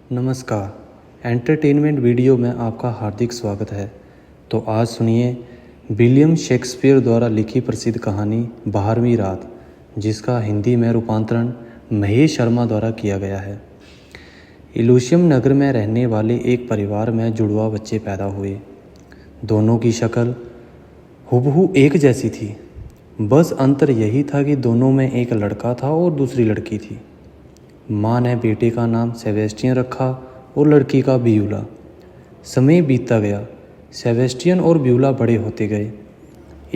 नमस्कार। Entertainment video में आपका हार्दिक स्वागत है। तो आज सुनिए विलियम शेक्सपियर द्वारा लिखी प्रसिद्ध कहानी 12वीं रात, जिसका हिंदी में रूपांतरण महेश शर्मा द्वारा किया गया है। इल्यूशियम नगर में रहने वाले एक परिवार में जुड़वा बच्चे पैदा हुए। दोनों की शक्ल हुबहू एक जैसी थी, बस अंतर यही था कि दोनों में एक लड़का था और दूसरी लड़की थी। माँ ने बेटे का नाम सेबेस्टियन रखा और लड़की का ब्यूला। समय बीतता गया, सेबेस्टियन और ब्यूला बड़े होते गए।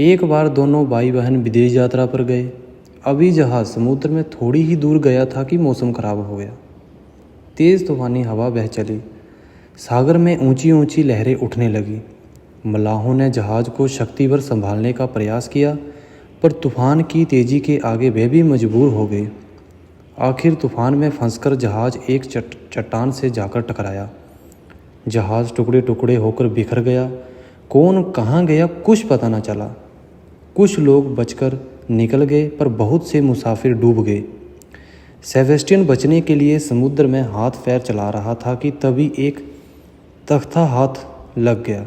एक बार दोनों भाई बहन विदेश यात्रा पर गए। अभी जहाज़ समुद्र में थोड़ी ही दूर गया था कि मौसम खराब हो गया। तेज़ तूफानी हवा बह चली, सागर में ऊंची ऊंची लहरें उठने लगी। मलाहों ने जहाज़ को शक्तिवर संभालने का प्रयास किया, पर तूफान की तेज़ी के आगे वे भी मजबूर हो गए। आखिर तूफान में फंसकर जहाज़ एक चट्टान से जाकर टकराया। जहाज़ टुकड़े टुकड़े होकर बिखर गया। कौन कहाँ गया कुछ पता न चला। कुछ लोग बचकर निकल गए, पर बहुत से मुसाफिर डूब गए। सेबेस्टियन बचने के लिए समुद्र में हाथ पैर चला रहा था कि तभी एक तख्ता हाथ लग गया।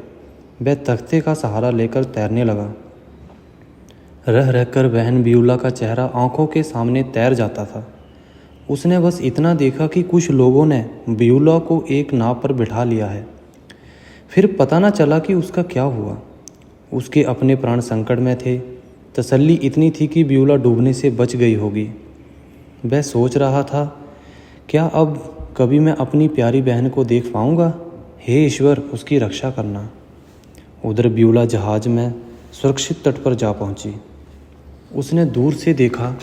वह तख्ते का सहारा लेकर तैरने लगा। रह रहकर बहन ब्यूला का चेहरा आंखों के सामने तैर जाता था। उसने बस इतना देखा कि कुछ लोगों ने ब्यूला को एक नाव पर बिठा लिया है। फिर पता न चला कि उसका क्या हुआ। उसके अपने प्राण संकट में थे। तसल्ली इतनी थी कि ब्यूला डूबने से बच गई होगी। वह सोच रहा था, क्या अब कभी मैं अपनी प्यारी बहन को देख पाऊंगा? हे ईश्वर, उसकी रक्षा करना। उधर ब्यूला जहाज में सुरक्षित तट पर जा पहुंची। उसने दूर से देखा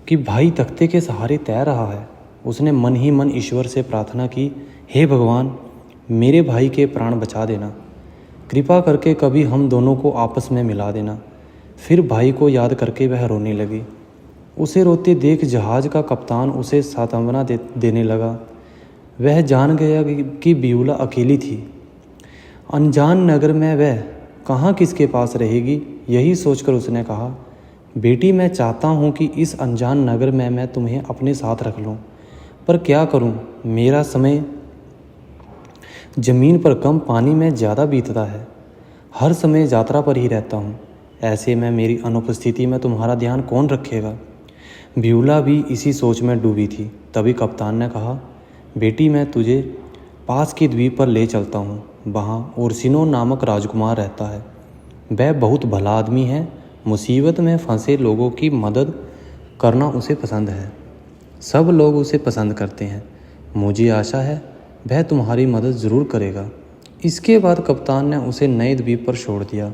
कि भाई तख्ते के सहारे तैर रहा है। उसने मन ही मन ईश्वर से प्रार्थना की, हे भगवान, मेरे भाई के प्राण बचा देना। कृपा करके कभी हम दोनों को आपस में मिला देना। फिर भाई को याद करके वह रोने लगी। उसे रोते देख जहाज़ का कप्तान उसे सांत्वना देने लगा। वह जान गया कि ब्यूला अकेली थी। अनजान नगर में वह कहाँ किसके पास रहेगी, यही सोचकर उसने कहा, बेटी, मैं चाहता हूँ कि इस अनजान नगर में मैं तुम्हें अपने साथ रख लूँ, पर क्या करूँ, मेरा समय ज़मीन पर कम, पानी में ज़्यादा बीतता है। हर समय यात्रा पर ही रहता हूँ। ऐसे में मेरी अनुपस्थिति में तुम्हारा ध्यान कौन रखेगा? ब्यूला भी इसी सोच में डूबी थी। तभी कप्तान ने कहा, बेटी, मैं तुझे पास की द्वीप पर ले चलता हूँ। वहाँ ओर्सिनो नामक राजकुमार रहता है। वह बहुत भला आदमी है। मुसीबत में फंसे लोगों की मदद करना उसे पसंद है। सब लोग उसे पसंद करते हैं। मुझे आशा है वह तुम्हारी मदद ज़रूर करेगा। इसके बाद कप्तान ने उसे नए द्वीप पर छोड़ दिया।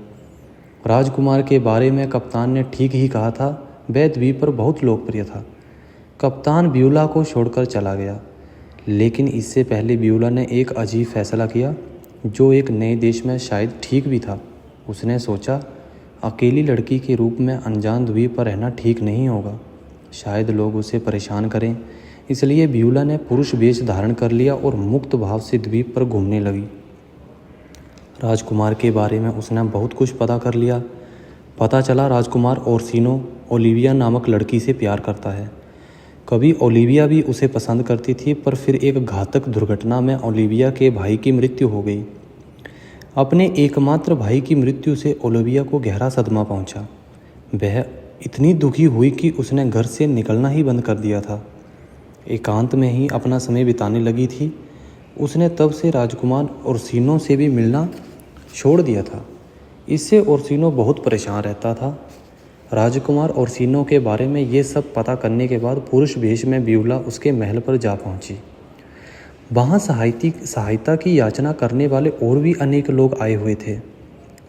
राजकुमार के बारे में कप्तान ने ठीक ही कहा था। वह द्वीप पर बहुत लोकप्रिय था। कप्तान ब्यूला को छोड़कर चला गया, लेकिन इससे पहले ब्यूला ने एक अजीब फैसला किया, जो एक नए देश में शायद ठीक भी था। उसने सोचा, अकेली लड़की के रूप में अनजान द्वीप पर रहना ठीक नहीं होगा। शायद लोग उसे परेशान करें। इसलिए ब्यूला ने पुरुष वेश धारण कर लिया और मुक्त भाव से द्वीप पर घूमने लगी। राजकुमार के बारे में उसने बहुत कुछ पता कर लिया। पता चला राजकुमार ओर्सिनो ओलिविया नामक लड़की से प्यार करता है। कभी ओलिविया भी उसे पसंद करती थी, पर फिर एक घातक दुर्घटना में ओलिविया के भाई की मृत्यु हो गई। अपने एकमात्र भाई की मृत्यु से ओलिविया को गहरा सदमा पहुंचा। वह इतनी दुखी हुई कि उसने घर से निकलना ही बंद कर दिया था। एकांत में ही अपना समय बिताने लगी थी। उसने तब से राजकुमार ओर्सिनो से भी मिलना छोड़ दिया था। इससे ओर्सिनो बहुत परेशान रहता था। राजकुमार ओर्सिनो के बारे में ये सब पता करने के बाद पुरुष वेश में ब्यूला उसके महल पर जा पहुंची। वहाँ सहायता की याचना करने वाले और भी अनेक लोग आए हुए थे।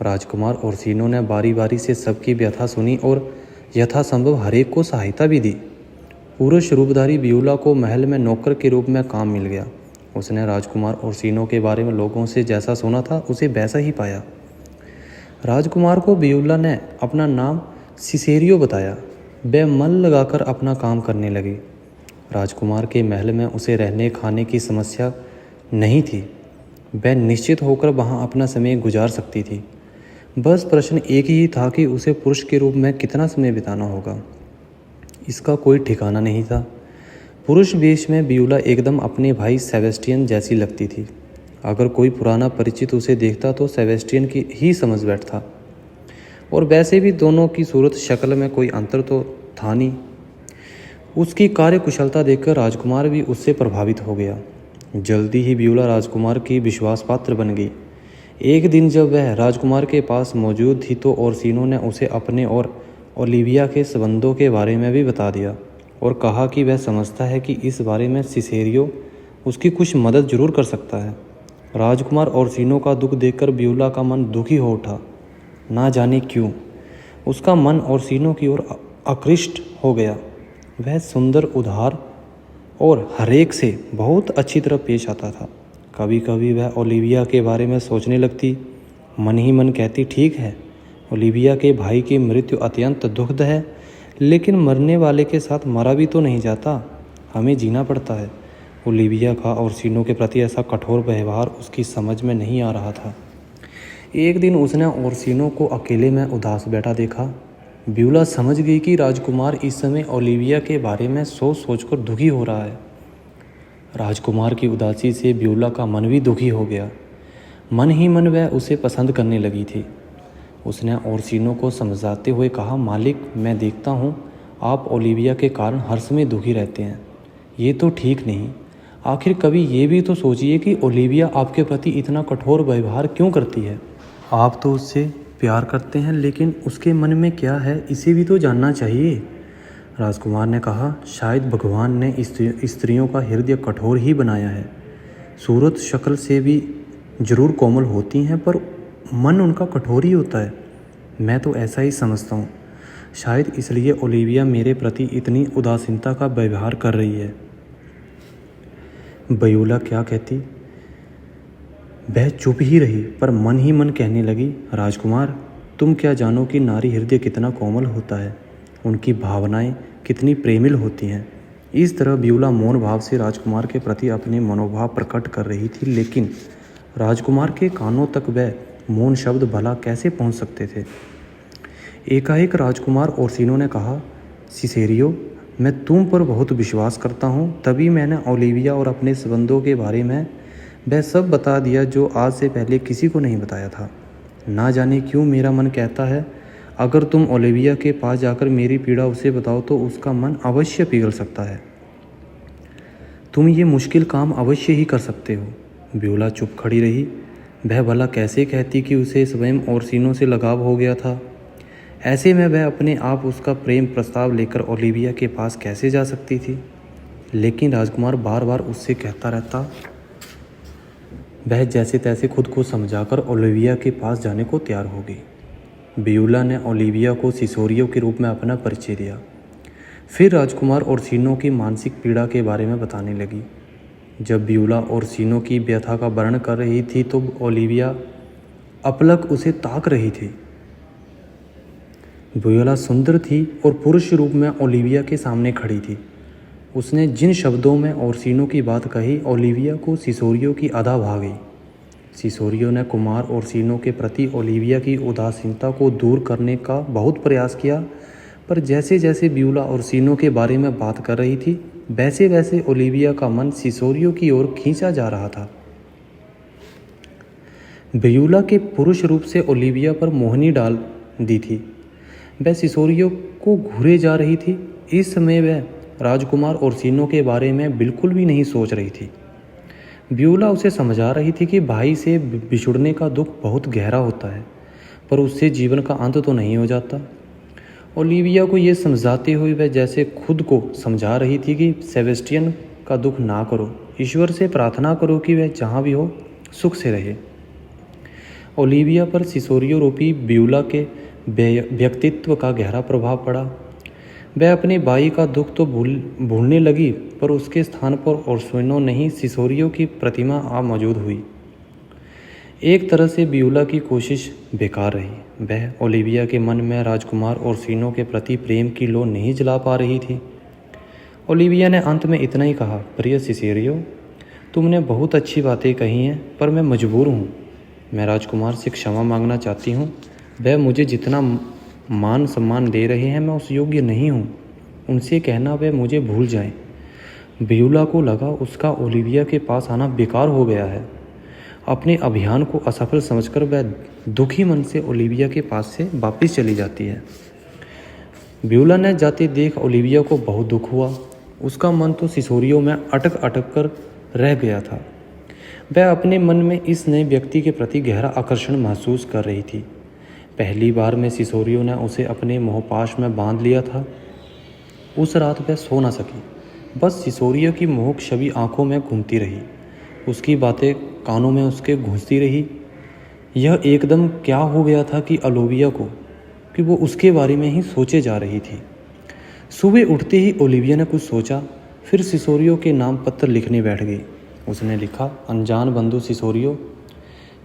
राजकुमार ओर्सिनो ने बारी बारी से सबकी व्यथा सुनी और यथासंभव हरेक को सहायता भी दी। पुरुष रूपधारी ब्यूला को महल में नौकर के रूप में काम मिल गया। उसने राजकुमार ओर्सिनो के बारे में लोगों से जैसा सुना था उसे वैसा ही पाया। राजकुमार को ब्यूला ने अपना नाम सिसेरियो बताया। वह मन लगाकर अपना काम करने लगी। राजकुमार के महल में उसे रहने खाने की समस्या नहीं थी। वह निश्चित होकर वहाँ अपना समय गुजार सकती थी। बस प्रश्न एक ही था कि उसे पुरुष के रूप में कितना समय बिताना होगा। इसका कोई ठिकाना नहीं था। पुरुष वेश में ब्यूला एकदम अपने भाई सेबेस्टियन जैसी लगती थी। अगर कोई पुराना परिचित उसे देखता तो सेबेस्टियन की ही समझ बैठता। और वैसे भी दोनों की सूरत शक्ल में कोई अंतर तो था नहीं। उसकी कार्यकुशलता देखकर राजकुमार भी उससे प्रभावित हो गया। जल्दी ही ब्यूला राजकुमार की विश्वास पात्र बन गई। एक दिन जब वह राजकुमार के पास मौजूद थी तो ओरसीनो ने उसे अपने और ओलिविया के संबंधों के बारे में भी बता दिया और कहा कि वह समझता है कि इस बारे में सिसेरियो उसकी कुछ मदद जरूर कर सकता है। राजकुमार ओरसीनो का दुख देखकर ब्यूला का मन दुखी हो उठा। ना जाने क्यों उसका मन ओरसीनो की ओर आकृष्ट हो गया। वह सुंदर, उदार और हरेक से बहुत अच्छी तरह पेश आता था। कभी कभी वह ओलिविया के बारे में सोचने लगती। मन ही मन कहती, ठीक है, ओलिविया के भाई की मृत्यु अत्यंत दुखद है, लेकिन मरने वाले के साथ मरा भी तो नहीं जाता, हमें जीना पड़ता है। ओलिविया का ओरसीनो के प्रति ऐसा कठोर व्यवहार उसकी समझ में नहीं आ रहा था। एक दिन उसने ओरसीनो को अकेले में उदास बैठा देखा। ब्यूला समझ गई कि राजकुमार इस समय ओलिविया के बारे में सोच सोचकर दुखी हो रहा है। राजकुमार की उदासी से ब्यूला का मन भी दुखी हो गया। मन ही मन वह उसे पसंद करने लगी थी। उसने ओरसीनो को समझाते हुए कहा, मालिक, मैं देखता हूँ आप ओलिविया के कारण हर समय दुखी रहते हैं। ये तो ठीक नहीं। आखिर कभी ये भी तो सोचिए कि ओलिविया आपके प्रति इतना कठोर व्यवहार क्यों करती है। आप तो उससे प्यार करते हैं, लेकिन उसके मन में क्या है इसे भी तो जानना चाहिए। राजकुमार ने कहा, शायद भगवान ने स्त्रियों का हृदय कठोर ही बनाया है। सूरत शक्ल से भी जरूर कोमल होती हैं, पर मन उनका कठोर ही होता है। मैं तो ऐसा ही समझता हूँ। शायद इसलिए ओलिविया मेरे प्रति इतनी उदासीनता का व्यवहार कर रही है। ब्यूला क्या कहती, वह चुप ही रही, पर मन ही मन कहने लगी, राजकुमार, तुम क्या जानो कि नारी हृदय कितना कोमल होता है, उनकी भावनाएं कितनी प्रेमिल होती हैं। इस तरह ब्यूला मौन भाव से राजकुमार के प्रति अपने मनोभाव प्रकट कर रही थी, लेकिन राजकुमार के कानों तक वह मौन शब्द भला कैसे पहुंच सकते थे। एकाएक राजकुमार ओरसीनो ने कहा, सिसेरियो, मैं तुम पर बहुत विश्वास करता हूँ, तभी मैंने ओलिविया और अपने संबंधों के बारे में वह सब बता दिया जो आज से पहले किसी को नहीं बताया था। ना जाने क्यों मेरा मन कहता है, अगर तुम ओलिविया के पास जाकर मेरी पीड़ा उसे बताओ तो उसका मन अवश्य पिघल सकता है। तुम ये मुश्किल काम अवश्य ही कर सकते हो। ब्यूला चुप खड़ी रही। वह भला कैसे कहती कि उसे स्वयं ओरसीनो से लगाव हो गया था। ऐसे में वह अपने आप उसका प्रेम प्रस्ताव लेकर ओलिविया के पास कैसे जा सकती थी। लेकिन राजकुमार बार बार उससे कहता रहता। वह जैसे तैसे खुद को समझाकर ओलिविया के पास जाने को तैयार हो गई। ब्यूला ने ओलिविया को सिसोरियो के रूप में अपना परिचय दिया। फिर राजकुमार ओरसीनो की मानसिक पीड़ा के बारे में बताने लगी। जब ब्यूला ओरसीनो की व्यथा का वर्णन कर रही थी तो ओलिविया अपलक उसे ताक रही थी। ब्यूला सुंदर थी और पुरुष रूप में ओलिविया के सामने खड़ी थी। उसने जिन शब्दों में ओरसीनो की बात कही, ओलिविया को सिसोरियो की अदा भा गई। सिसोरियो ने कुमार ओरसीनो के प्रति ओलिविया की उदासीनता को दूर करने का बहुत प्रयास किया, पर जैसे जैसे ब्यूला ओरसीनो के बारे में बात कर रही थी, वैसे वैसे ओलिविया का मन सिसोरियो की ओर खींचा जा रहा था। ब्यूला के पुरुष रूप से ओलिविया पर मोहनी डाल दी थी। वह सिसोरियो को घूरे जा रही थी। इस समय वह राजकुमार ओरसीनो के बारे में बिल्कुल भी नहीं सोच रही थी। ब्यूला उसे समझा रही थी कि भाई से बिछुड़ने का दुख बहुत गहरा होता है, पर उससे जीवन का अंत तो नहीं हो जाता। ओलिविया को ये समझाते हुए वह जैसे खुद को समझा रही थी कि सेबेस्टियन का दुख ना करो, ईश्वर से प्रार्थना करो कि वह जहाँ भी हो सुख से रहे। ओलिविया पर सिसोरियो रूपी ब्यूला के व्यक्तित्व का गहरा प्रभाव पड़ा। वह अपने भाई का दुख तो भूलने लगी, पर उसके स्थान पर ओरसीनो नहीं, सिसोरियो की प्रतिमा आ मौजूद हुई। एक तरह से ब्यूला की कोशिश बेकार रही। वह ओलिविया के मन में राजकुमार ओरसीनो के प्रति प्रेम की लौ नहीं जला पा रही थी। ओलिविया ने अंत में इतना ही कहा, प्रिय सिसेरियो, तुमने बहुत अच्छी बातें कही हैं, पर मैं मजबूर हूँ। मैं राजकुमार से क्षमा मांगना चाहती हूँ। वह मुझे जितना मान सम्मान दे रहे हैं, मैं उस योग्य नहीं हूँ। उनसे कहना वह मुझे भूल जाएं। ब्यूला को लगा उसका ओलिविया के पास आना बेकार हो गया है। अपने अभियान को असफल समझकर वह दुखी मन से ओलिविया के पास से वापस चली जाती है। ब्यूला ने जाते देख ओलिविया को बहुत दुख हुआ। उसका मन तो सिसोरियो में अटक अटक कर रह गया था। वह अपने मन में इस नए व्यक्ति के प्रति गहरा आकर्षण महसूस कर रही थी। पहली बार में सिसोरियो ने उसे अपने मोहपाश में बांध लिया था। उस रात वह सो न सकी। बस सिसोरियो की मोहक छवि आंखों में घूमती रही। उसकी बातें कानों में उसके गूंजती रही। यह एकदम क्या हो गया था कि ओलिविया को कि वो उसके बारे में ही सोचे जा रही थी। सुबह उठते ही ओलिविया ने कुछ सोचा, फिर सिसोरियो के नाम पत्र लिखने बैठ गई। उसने लिखा, अनजान बंधु सिसोरियो,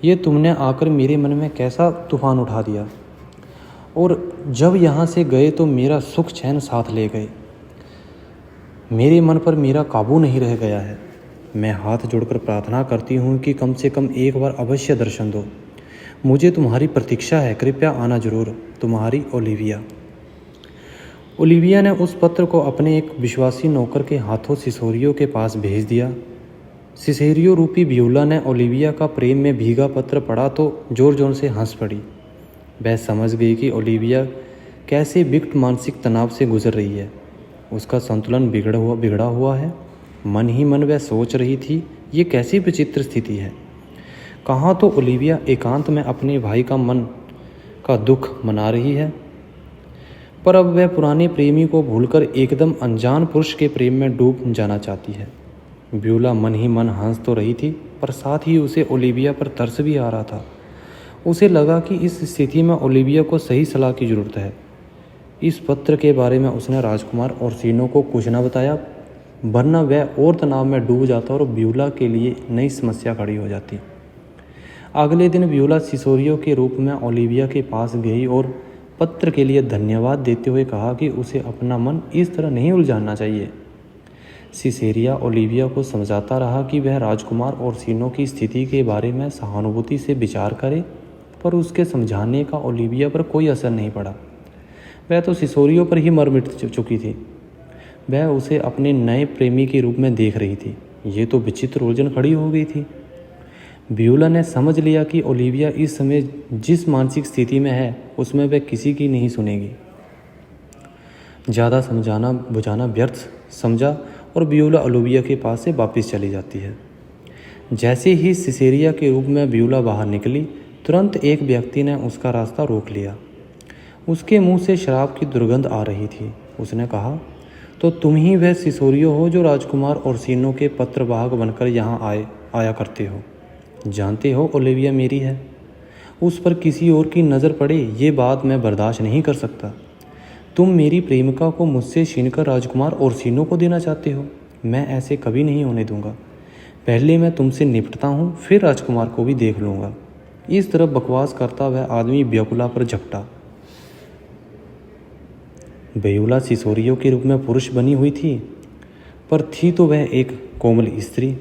ये तुमने आकर मेरे मन में कैसा तूफान उठा दिया, और जब यहाँ से गए तो मेरा सुख चैन साथ ले गए। मेरे मन पर मेरा काबू नहीं रह गया है। मैं हाथ जोड़कर प्रार्थना करती हूँ कि कम से कम एक बार अवश्य दर्शन दो। मुझे तुम्हारी प्रतीक्षा है, कृपया आना जरूर। तुम्हारी ओलिविया। ओलिविया ने उस पत्र को अपने एक विश्वासी नौकर के हाथों सिसोरियो के पास भेज दिया। सिसोरियो रूपी ब्यूला ने ओलिविया का प्रेम में भीगा पत्र पढ़ा तो जोर जोर से हंस पड़ी। वह समझ गई कि ओलिविया कैसे विकट मानसिक तनाव से गुजर रही है। उसका संतुलन बिगड़ा हुआ है। मन ही मन वह सोच रही थी, ये कैसी विचित्र स्थिति है। कहाँ तो ओलिविया एकांत में अपने भाई का मन का दुख मना रही है, पर अब वह पुराने प्रेमी को भूलकर एकदम अनजान पुरुष के प्रेम में डूब जाना चाहती है। ब्यूला मन ही मन हंस तो रही थी, पर साथ ही उसे ओलिविया पर तरस भी आ रहा था। उसे लगा कि इस स्थिति में ओलिविया को सही सलाह की जरूरत है। इस पत्र के बारे में उसने राजकुमार ओर्सिनो को कुछ न बताया, वरना वह और तनाव में डूब जाता और ब्यूला के लिए नई समस्या खड़ी हो जाती। अगले दिन ब्यूला सिसोरियो के रूप में ओलिविया के पास गई और पत्र के लिए धन्यवाद देते हुए कहा कि उसे अपना मन इस तरह नहीं उलझाना चाहिए। सिसेरिया ओलिविया को समझाता रहा कि वह राजकुमार ओर्सिनो की स्थिति के बारे में सहानुभूति से विचार करे, पर उसके समझाने का ओलिविया पर कोई असर नहीं पड़ा। वह तो सिसोरियो पर ही मर मिट चुकी थी। वह उसे अपने नए प्रेमी के रूप में देख रही थी। ये तो विचित्र उलझन खड़ी हो गई थी। ब्यूला ने समझ लिया कि ओलिविया इस समय जिस मानसिक स्थिति में है उसमें वह किसी की नहीं सुनेगी। ज़्यादा समझाना बुझाना व्यर्थ समझा और ब्यूला ओलिविया के पास से वापस चली जाती है। जैसे ही सिसेरिया के रूप में ब्यूला बाहर निकली, तुरंत एक व्यक्ति ने उसका रास्ता रोक लिया। उसके मुंह से शराब की दुर्गंध आ रही थी। उसने कहा, तो तुम ही वह सिसोरियो हो जो राजकुमार ओर्सिनो के पत्रवाहक बनकर यहाँ आया करते हो। जानते हो ओलिविया मेरी है। उस पर किसी और की नज़र पड़े ये बात मैं बर्दाश्त नहीं कर सकता। तुम मेरी प्रेमिका को मुझसे छीनकर राजकुमार ओर्सिनो को देना चाहते हो। मैं ऐसे कभी नहीं होने दूंगा। पहले मैं तुमसे निपटता हूँ, फिर राजकुमार को भी देख लूँगा। इस तरह बकवास करता वह आदमी ब्यूला पर झपटा। ब्यूला सिसोरियो के रूप में पुरुष बनी हुई थी, पर थी तो वह एक कोमल स्त्री।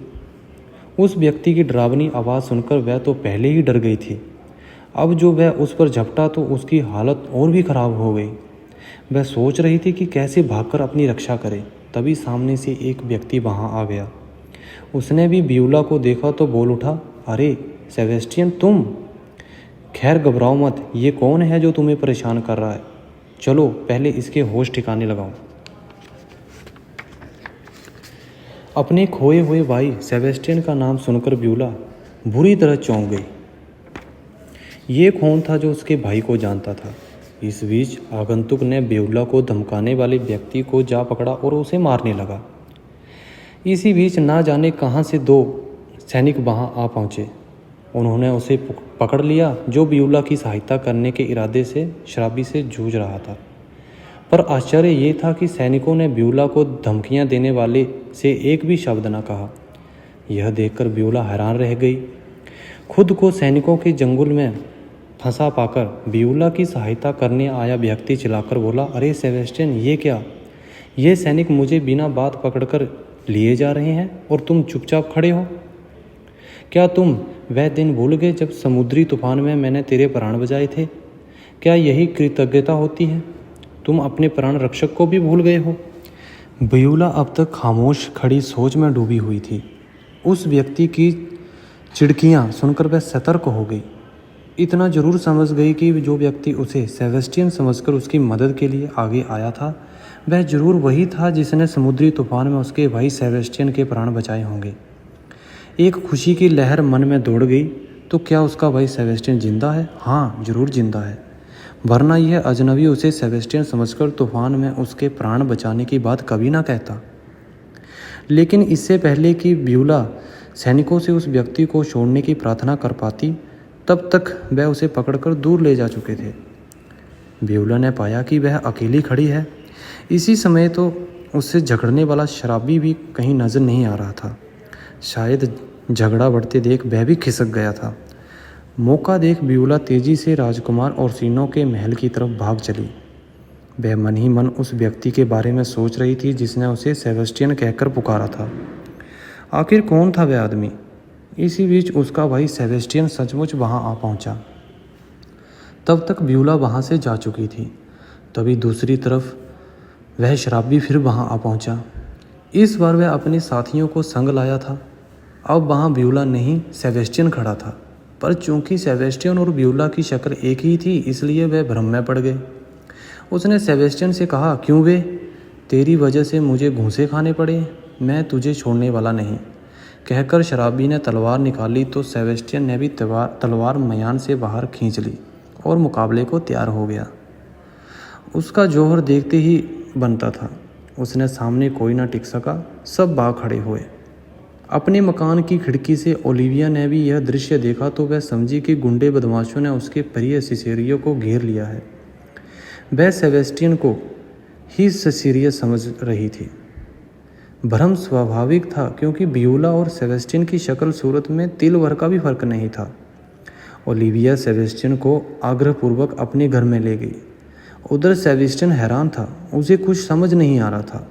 उस व्यक्ति की डरावनी आवाज़ सुनकर वह तो पहले ही डर गई थी। अब जो वह उस पर झपटा तो उसकी हालत और भी खराब हो गई। वह सोच रही थी कि कैसे भागकर अपनी रक्षा करे। तभी सामने से एक व्यक्ति वहां आ गया। उसने भी ब्यूला को देखा तो बोल उठा, अरे सेबेस्टियन तुम। खैर घबराओ मत, ये कौन है जो तुम्हें परेशान कर रहा है। चलो पहले इसके होश ठिकाने लगाओ। अपने खोए हुए भाई सेबेस्टियन का नाम सुनकर ब्यूला बुरी तरह चौंक गई। ये कौन था जो उसके भाई को जानता था। इस बीच आगंतुक ने ब्यूला को धमकाने वाले व्यक्ति को जा पकड़ा और उसे मारने लगा। इसी बीच ना जाने कहां से दो सैनिक वहां आ पहुंचे। उन्होंने उसे पकड़ लिया जो ब्यूला की सहायता करने के इरादे से शराबी से जूझ रहा था। पर आश्चर्य ये था कि सैनिकों ने ब्यूला को धमकियां देने वाले से एक भी शब्द न कहा। यह देखकर ब्यूला हैरान रह गई। खुद को सैनिकों के जंगल में फंसा पाकर ब्यूला की सहायता करने आया व्यक्ति चिल्लाकर बोला, अरे सेबेस्टियन ये क्या। ये सैनिक मुझे बिना बात पकड़कर लिए जा रहे हैं और तुम चुपचाप खड़े हो। क्या तुम वह दिन भूल गए जब समुद्री तूफान में मैंने तेरे प्राण बचाए थे। क्या यही कृतज्ञता होती है। तुम अपने प्राण रक्षक को भी भूल गए हो। ब्यूला अब तक खामोश खड़ी सोच में डूबी हुई थी। उस व्यक्ति की चिड़कियाँ सुनकर वह सतर्क हो गई। इतना जरूर समझ गई कि जो व्यक्ति उसे सेबेस्टियन समझकर उसकी मदद के लिए आगे आया था, वह जरूर वही था जिसने समुद्री तूफान में उसके भाई सेबेस्टियन के प्राण बचाए होंगे। एक खुशी की लहर मन में दौड़ गई। तो क्या उसका भाई सेबेस्टियन जिंदा है? हाँ, जरूर जिंदा है, वरना यह अजनबी उसे सेबेस्टियन समझकर तूफान में उसके प्राण बचाने की बात कभी ना कहता। लेकिन इससे पहले कि ब्यूला सैनिकों से उस व्यक्ति को छोड़ने की प्रार्थना कर पाती, तब तक वह उसे पकड़कर दूर ले जा चुके थे। ब्यूला ने पाया कि वह अकेली खड़ी है। इसी समय तो उससे झगड़ने वाला शराबी भी कहीं नजर नहीं आ रहा था। शायद झगड़ा बढ़ते देख वह भी खिसक गया था। मौका देख ब्यूला तेजी से राजकुमार ओर्सिनो के महल की तरफ भाग चली। वह मन ही मन उस व्यक्ति के बारे में सोच रही थी जिसने उसे सेबेस्टियन कहकर पुकारा था। आखिर कौन था वह आदमी? इसी बीच उसका भाई सेबेस्टियन सचमुच वहां आ पहुंचा। तब तक ब्यूला वहां से जा चुकी थी। तभी दूसरी तरफ वह शराबी फिर वहां आ पहुंचा। इस बार वह अपने साथियों को संग लाया था। अब वहां ब्यूला नहीं, सेबेस्टियन खड़ा था। पर चूंकि सेबेस्टियन और ब्यूला की शक्ल एक ही थी, इसलिए वह भ्रम में पड़ गए। उसने सेबेस्टियन से कहा, क्यों बे? तेरी वजह से मुझे घूंसे खाने पड़े, मैं तुझे छोड़ने वाला नहीं। कहकर शराबी ने तलवार निकाली तो सेबेस्टियन ने भी तलवार मयान से बाहर खींच ली और मुकाबले को तैयार हो गया। उसका जौहर देखते ही बनता था। उसने सामने कोई ना टिक सका, सब भाग खड़े हुए। अपने मकान की खिड़की से ओलिविया ने भी यह दृश्य देखा तो वह समझी कि गुंडे बदमाशों ने उसके प्रिय सिसेरियो को घेर लिया है। वह सेबेस्टियन को ही सिसेरियो समझ रही थी। भ्रम स्वाभाविक था क्योंकि ब्यूला और सेबेस्टियन की शक्ल सूरत में तिल भर का भी फर्क नहीं था। ओलिविया सेबेस्टियन को आग्रहपूर्वक अपने घर में ले गई। उधर सेबेस्टियन हैरान था, उसे कुछ समझ नहीं आ रहा था।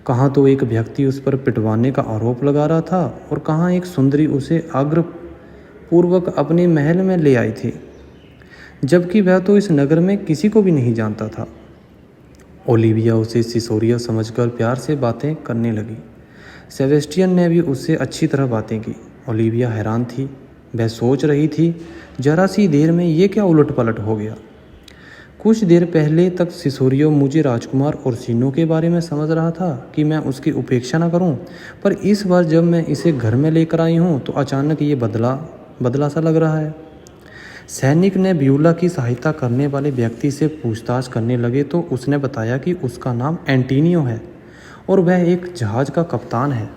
कहाँ तो एक व्यक्ति उस पर पिटवाने का आरोप लगा रहा था और कहाँ एक सुंदरी उसे आग्रहपूर्वक अपने महल में ले आई थी, जबकि वह तो इस नगर में किसी को भी नहीं जानता था। ओलिविया उसे सिसोरिया समझकर प्यार से बातें करने लगी। सेबेस्टियन ने भी उससे अच्छी तरह बातें की। ओलिविया हैरान थी। वह सोच रही थी, जरा सी देर में ये क्या उलट पलट हो गया। कुछ देर पहले तक सिसोरियो मुझे राजकुमार ओर्सिनो के बारे में समझ रहा था कि मैं उसकी उपेक्षा न करूं, पर इस बार जब मैं इसे घर में लेकर आई हूं तो अचानक ये बदला सा लग रहा है। सैनिक ने ब्यूला की सहायता करने वाले व्यक्ति से पूछताछ करने लगे तो उसने बताया कि उसका नाम एंटीनियो है और वह एक जहाज़ का कप्तान है।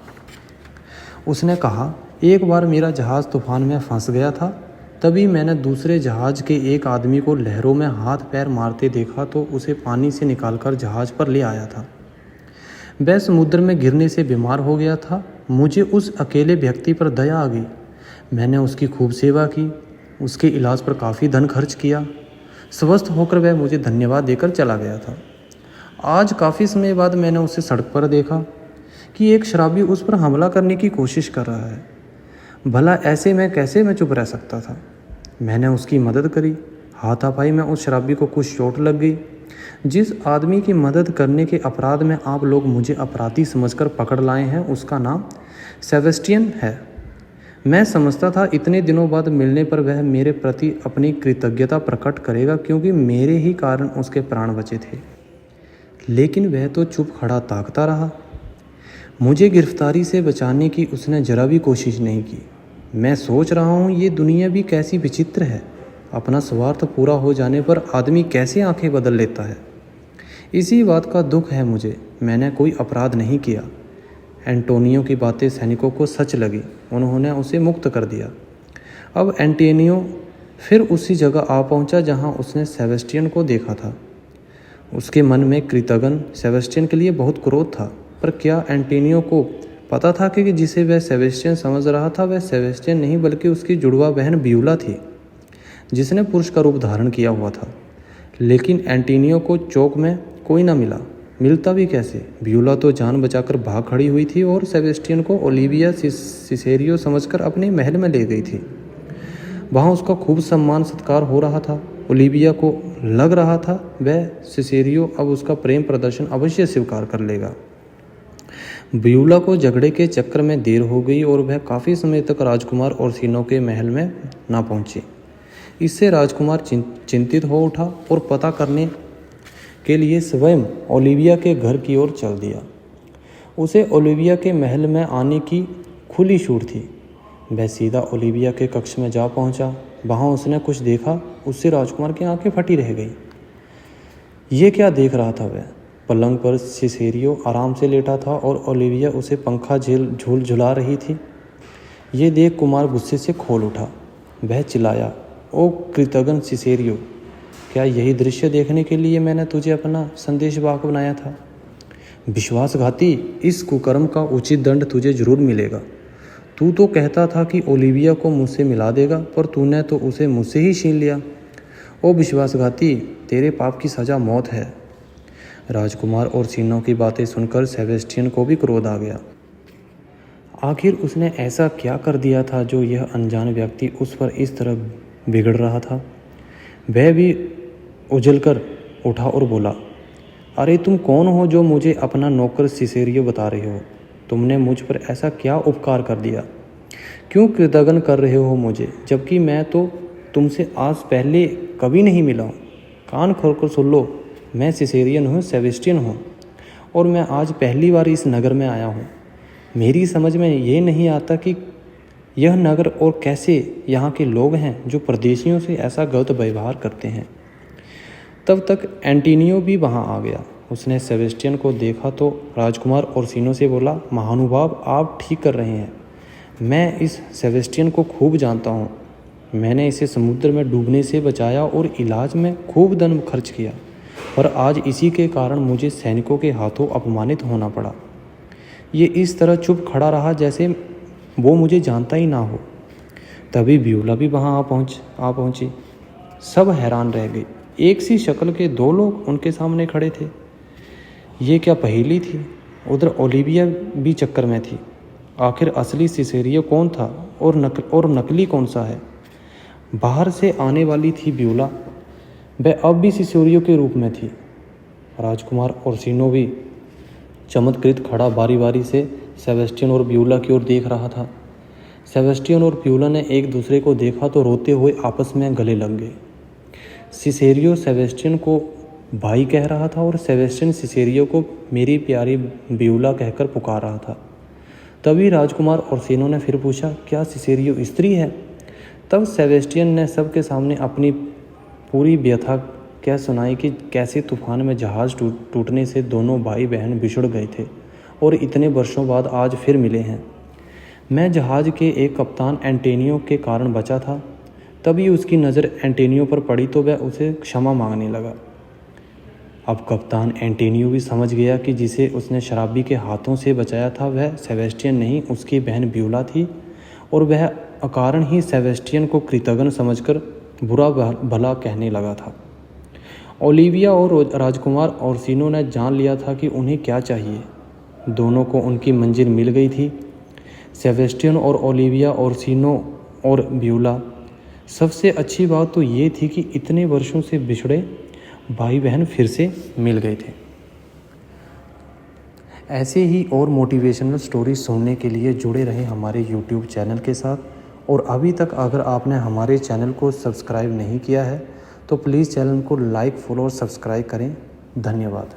उसने कहा, एक बार मेरा जहाज़ तूफान में फंस गया था, तभी मैंने दूसरे जहाज़ के एक आदमी को लहरों में हाथ पैर मारते देखा तो उसे पानी से निकालकर जहाज़ पर ले आया था। वह समुद्र में गिरने से बीमार हो गया था। मुझे उस अकेले व्यक्ति पर दया आ गई। मैंने उसकी खूब सेवा की, उसके इलाज पर काफ़ी धन खर्च किया। स्वस्थ होकर वह मुझे धन्यवाद देकर चला गया था। आज काफ़ी समय बाद मैंने उसे सड़क पर देखा कि एक शराबी उस पर हमला करने की कोशिश कर रहा है। भला ऐसे में कैसे मैं चुप रह सकता था। मैंने उसकी मदद करी। हाथापाई में उस शराबी को कुछ चोट लग गई। जिस आदमी की मदद करने के अपराध में आप लोग मुझे अपराधी समझकर पकड़ लाए हैं, उसका नाम सेबेस्टियन है। मैं समझता था इतने दिनों बाद मिलने पर वह मेरे प्रति अपनी कृतज्ञता प्रकट करेगा, क्योंकि मेरे ही कारण उसके प्राण बचे थे। लेकिन वह तो चुप खड़ा ताकता रहा। मुझे गिरफ्तारी से बचाने की उसने जरा भी कोशिश नहीं की। मैं सोच रहा हूँ, ये दुनिया भी कैसी विचित्र है। अपना स्वार्थ पूरा हो जाने पर आदमी कैसे आंखें बदल लेता है। इसी बात का दुख है मुझे। मैंने कोई अपराध नहीं किया। एंटोनियो की बातें सैनिकों को सच लगी। उन्होंने उसे मुक्त कर दिया। अब एंटोनियो फिर उसी जगह आ पहुंचा जहां उसने सेबेस्टियन को देखा था। उसके मन में कृतज्ञ सेबेस्टियन के लिए बहुत क्रोध था। पर क्या एंटोनियो को पता था कि जिसे वह सेबेस्टियन समझ रहा था वह सेबेस्टियन नहीं बल्कि उसकी जुड़वा बहन ब्यूला थी, जिसने पुरुष का रूप धारण किया हुआ था। लेकिन एंटोनियो को चौक में कोई ना मिलता भी कैसे। ब्यूला तो जान बचाकर भाग खड़ी हुई थी और सेबेस्टियन को ओलिविया सिसेरियो समझकर अपने महल में ले गई थी। वहाँ उसका खूब सम्मान सत्कार हो रहा था। ओलिविया को लग रहा था वह सिसेरियो अब उसका प्रेम प्रदर्शन अवश्य स्वीकार कर लेगा। ब्यूला को झगड़े के चक्कर में देर हो गई और वह काफ़ी समय तक राजकुमार ओरसिनो के महल में ना पहुंची। इससे राजकुमार चिंतित हो उठा और पता करने के लिए स्वयं ओलिविया के घर की ओर चल दिया। उसे ओलिविया के महल में आने की खुली छूट थी। वह सीधा ओलिविया के कक्ष में जा पहुंचा। वहां उसने कुछ देखा, उससे राजकुमार की आंखें फटी रह गई। ये क्या देख रहा था वह? पलंग पर सिसेरियो आराम से लेटा था और ओलिविया उसे पंखा झूला रही थी। ये देख कुमार गुस्से से खोल उठा। वह चिल्लाया, ओ कृतघ्न सिसेरियो, क्या यही दृश्य देखने के लिए मैंने तुझे अपना संदेशवाहक बनाया था? विश्वासघाती, इस कुकर्म का उचित दंड तुझे जरूर मिलेगा। तू तो कहता था कि ओलिविया को मुझसे मिला देगा, पर तूने तो उसे मुझसे ही छीन लिया। ओ विश्वासघाती, तेरे पाप की सज़ा मौत है। राजकुमार ओरसिनो की बातें सुनकर सेबेस्टियन को भी क्रोध आ गया। आखिर उसने ऐसा क्या कर दिया था जो यह अनजान व्यक्ति उस पर इस तरह बिगड़ रहा था? वह भी उछलकर उठा और बोला, अरे तुम कौन हो जो मुझे अपना नौकर सिसेरियो बता रहे हो? तुमने मुझ पर ऐसा क्या उपकार कर दिया? क्यों कृतघ्न कर रहे हो मुझे, जबकि मैं तो तुमसे आज पहले कभी नहीं मिला हूँ? कान खोलकर सुन लो, मैं सिसेरियन हूँ, सेबेस्टियन हूँ, और मैं आज पहली बार इस नगर में आया हूँ। मेरी समझ में ये नहीं आता कि यह नगर और कैसे यहाँ के लोग हैं जो परदेशियों से ऐसा गलत व्यवहार करते हैं। तब तक एंटीनियो भी वहाँ आ गया। उसने सेबेस्टियन को देखा तो राजकुमार ओरसिनो से बोला, महानुभाव, आप ठीक कर रहे हैं। मैं इस सेबेस्टियन को खूब जानता हूँ। मैंने इसे समुद्र में डूबने से बचाया और इलाज में खूब धन खर्च किया, पर आज इसी के कारण मुझे सैनिकों के हाथों अपमानित होना पड़ा। ये इस तरह चुप खड़ा रहा जैसे वो मुझे जानता ही ना हो। तभी ब्यूला भी वहाँ आ पहुँची। सब हैरान रह गए। एक सी शक्ल के दो लोग उनके सामने खड़े थे। ये क्या पहेली थी? उधर ओलिविया भी चक्कर में थी। आखिर असली सिसेरियो कौन था और नकली कौन सा है? बाहर से आने वाली थी ब्यूला, वह अब भी सिसेरियो के रूप में थी। राजकुमार ओरसिनो भी चमत्कृत खड़ा बारी बारी से सेबेस्टियन और ब्यूला की ओर देख रहा था। सेबेस्टियन और ब्यूला ने एक दूसरे को देखा तो रोते हुए आपस में गले लग गए। सिसेरियो सेबेस्टियन को भाई कह रहा था और सेबेस्टियन सिसेरियो को मेरी प्यारी ब्यूला कहकर पुकार रहा था। तभी राजकुमार ओरसिनो ने फिर पूछा, क्या सिसेरियो स्त्री है? तब सेबेस्टियन ने सबके सामने अपनी पूरी व्यथा कह सुनाई कि कैसे तूफान में जहाज़ टूटने से दोनों भाई बहन बिछड़ गए थे और इतने वर्षों बाद आज फिर मिले हैं। मैं जहाज़ के एक कप्तान एंटेनियो के कारण बचा था। तभी उसकी नज़र एंटेनियो पर पड़ी तो वह उसे क्षमा मांगने लगा। अब कप्तान एंटेनियो भी समझ गया कि जिसे उसने शराबी के हाथों से बचाया था वह सेबेस्टियन नहीं, उसकी बहन ब्यूला थी, और वह अकारण ही सेबेस्टियन को कृतघ्न समझकर बुरा भला कहने लगा था। ओलिविया और राजकुमार ओरसिनो ने जान लिया था कि उन्हें क्या चाहिए। दोनों को उनकी मंजिल मिल गई थी। सेबेस्टियन और ओलिविया, ओरसिनो और ब्यूला। सबसे अच्छी बात तो ये थी कि इतने वर्षों से बिछड़े भाई बहन फिर से मिल गए थे। ऐसे ही और मोटिवेशनल स्टोरी सुनने के लिए जुड़े रहे हमारे YouTube चैनल के साथ। और अभी तक अगर आपने हमारे चैनल को सब्सक्राइब नहीं किया है तो प्लीज़ चैनल को लाइक, फॉलो और सब्सक्राइब करें। धन्यवाद।